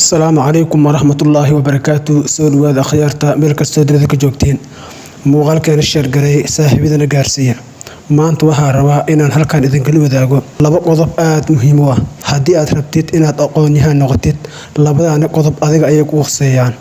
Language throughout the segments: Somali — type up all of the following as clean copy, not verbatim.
السلام عليكم ورحمة الله وبركاته. سؤال وهذا خيارته ملك السودرة ذيك جوكتين موغال كان الشر قري صاحبنا قارسية ما أنت وها روا إن هل كان إذن كل وذاقو لبق قضب مهمة هدي أتربتيت إن أتقونيها نغتيت لبدا أنا قضب أذيك أيك وخصيان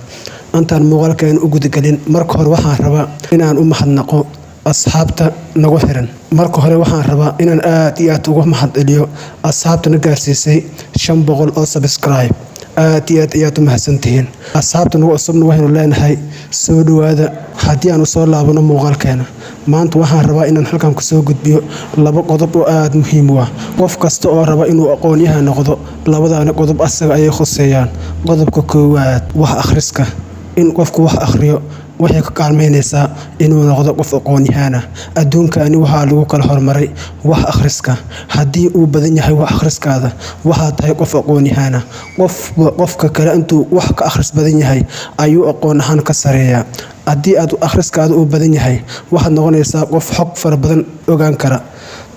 أنت الموغال كان أجود قلين مركه وها روا إن أم حنقو أصحابته نغفرن marka hore waxaan rabaa inaan aad iyo aad ugu mahadceliyo asxaabtana gaarsiisay 500 oo subscribe aad iyo aad u mahadsantihiin asxaabtana cusubna waxaanu leenahay soo dhawaada haddii aanu soo laabano muuqaalkeena maanta waxaan rabaa inaan halkan ku soo gudbiyo laba qodob oo aad muhiim u ah qof kasta oo raba inuu aqoon yahan noqdo labadaana qodob asaga ay khuseeyaan qodobka koowaad wax akhriska in qofku wax akhriyo waxay ka kaalmeynaysaa inuu noqdo qof aqoon yahan ah adduunkaani waxa lagu kala hormaray wax akhriska haddii uu badan yahay wax akhriskaada waxa tahay qof aqoon yahan ah qofka kale intuu wax ka akhris badan yahay ayuu aqoon ahaan ka sareeyaa haddii aad akhriskaada uu badan yahay waxaad noqonaysaa qof xog fara badan ogaan kara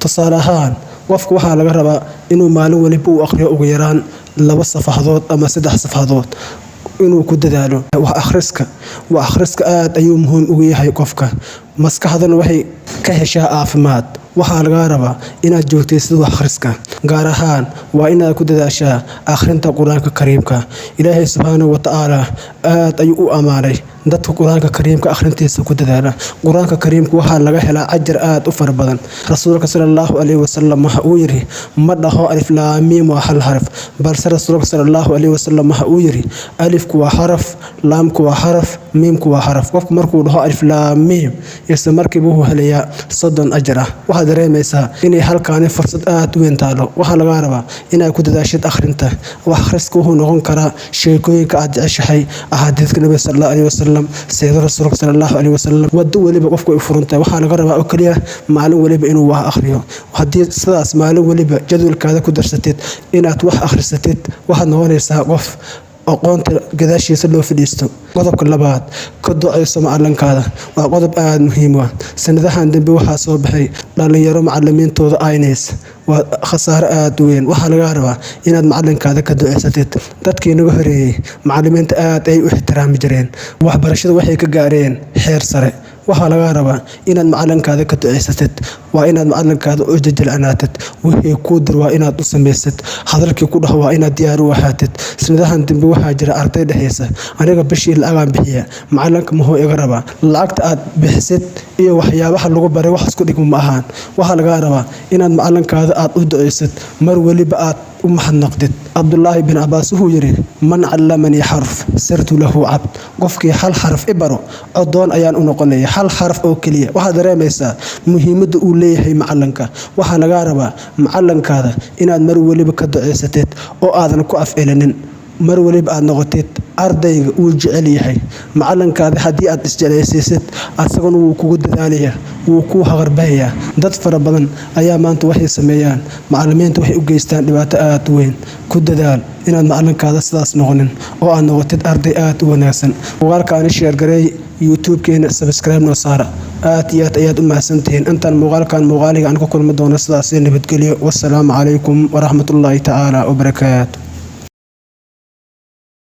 tusaale ahaan qofka waxaa laga rabaa inuu maalin waliba uu akhriyo ugu yaraan 2 safahadood ama 3 safahadood inuu ku dadaalo wax akhriska aad ayuu muhiim ugu yahay qofka maskaxdana waxay ka heshaa caafimaad waxaa laga rabaa inaad joogtaysid wax akhriska gaar ahaan waa inaad ku dadaashaa akhrinta quraanka kariimka ilaahay subhanahu wa ta'ala aad ayuu u amaanay dadka quraanka kariimka akhrintiisa ku dadaala quraanka kariimka waxa laga helaa ajir aad u far badan rasuulka sallallahu alayhi wasallam waxa uu yiri ma dhaho alif laam mim waa hal xarf balse rasuulka sallallahu alayhi wasallam waxa uu yiri alifku waa xarf laamku waa xarf mimku waa xarf qofku markuu dhaho alif laam mim isla markiiba uu helayaa 30 ajir ah waxa dareemaysaa inay halkaan fursad aad u weyn taalo waxa laga rabaa inaad ku dadaashid akhrinta wax akhriska wuxuu noqon karaa sheekooyinka aad jeceshahay ahadiiska nabiga sallallahu alayhi wasallam سيد رسول صلى الله عليه وسلم ودو وليبا قفكو يفرنتا waxaa laga rabaa oo kaliya maalin waliba inuu wax akhriyo hadii sidaas maalin waliba jadwalkaada ku darsatid inaad wax akhrisatid waxaad noqonaysaa qof aqoonta gadaashiisa loo fadhiisto qodobka labaad ka duceyso macalinkaada waa qodob aad muhiim ah sanadahan dambe waxaa soo baxay dhalinyaro macalimiintooda aynays waa khasaare aad weyn waxaa laga rabaa inaad macalinkaada ka duceysatid dadkii naga horeeyay macalimiinta aad ay u ixtiraami jireen waxbarashada waxay ka gaareen heer sare waxaa laga rabaa inaad macalinkaada ka duceysatid waa inaad macalinkaada u jajilcanaatid wixii ku dir waa inaad u samaysid hadalkii ku dhaho waa inaad diyaar u ahaatid sanadahan dambe waxaa jira arday dhexeysa aniga bishii lagaan bixiya macalinka muxuu iga rabaa lacagta aad bixisid iyo waxyaabaha lagu baray wax isku dhigmo ma ahaan waxaa laga rabaa inaad macalinkaada aad u duceysid mar waliba aad u mahadnaqdid Abdullah ibn Abbas wuxuu yiri man allamani harf sirtu lahu abd qofkii hal xarf ibaro adoon ayaan u noqonay hal xarf oo kaliya waxa dareemaysaa muhiimadda uu leeyahay macalinka waxa laga rabaa macalinkaada inaad mar waliba ka duceysatid oo aadan ku afcelinin mar waliba aad noqotid ardayga uu jecel yahay macalinkaada hadii aad isjeclaysiisid asaguna wuu kugu dadaalayaa wuu ku haqarbayaa dad fara badan ayaa maanta waxay sameeyaan macalimiinta waxay u geystaan dhibaato aad u weyn ku dadaal inaad macalinkaada sidaas noqonin oo aad noqotid arday aad u wanaagsan muuqaalkaani share gareey YouTube-keena subscribe noo saara aad iyo aad u mahadsantihiin intaan muuqaaliga aan ku kulmi doono sidaas nabadgelyo wassalaamu calaykum waraxmatullaahi ta'ala wabarakaatuh.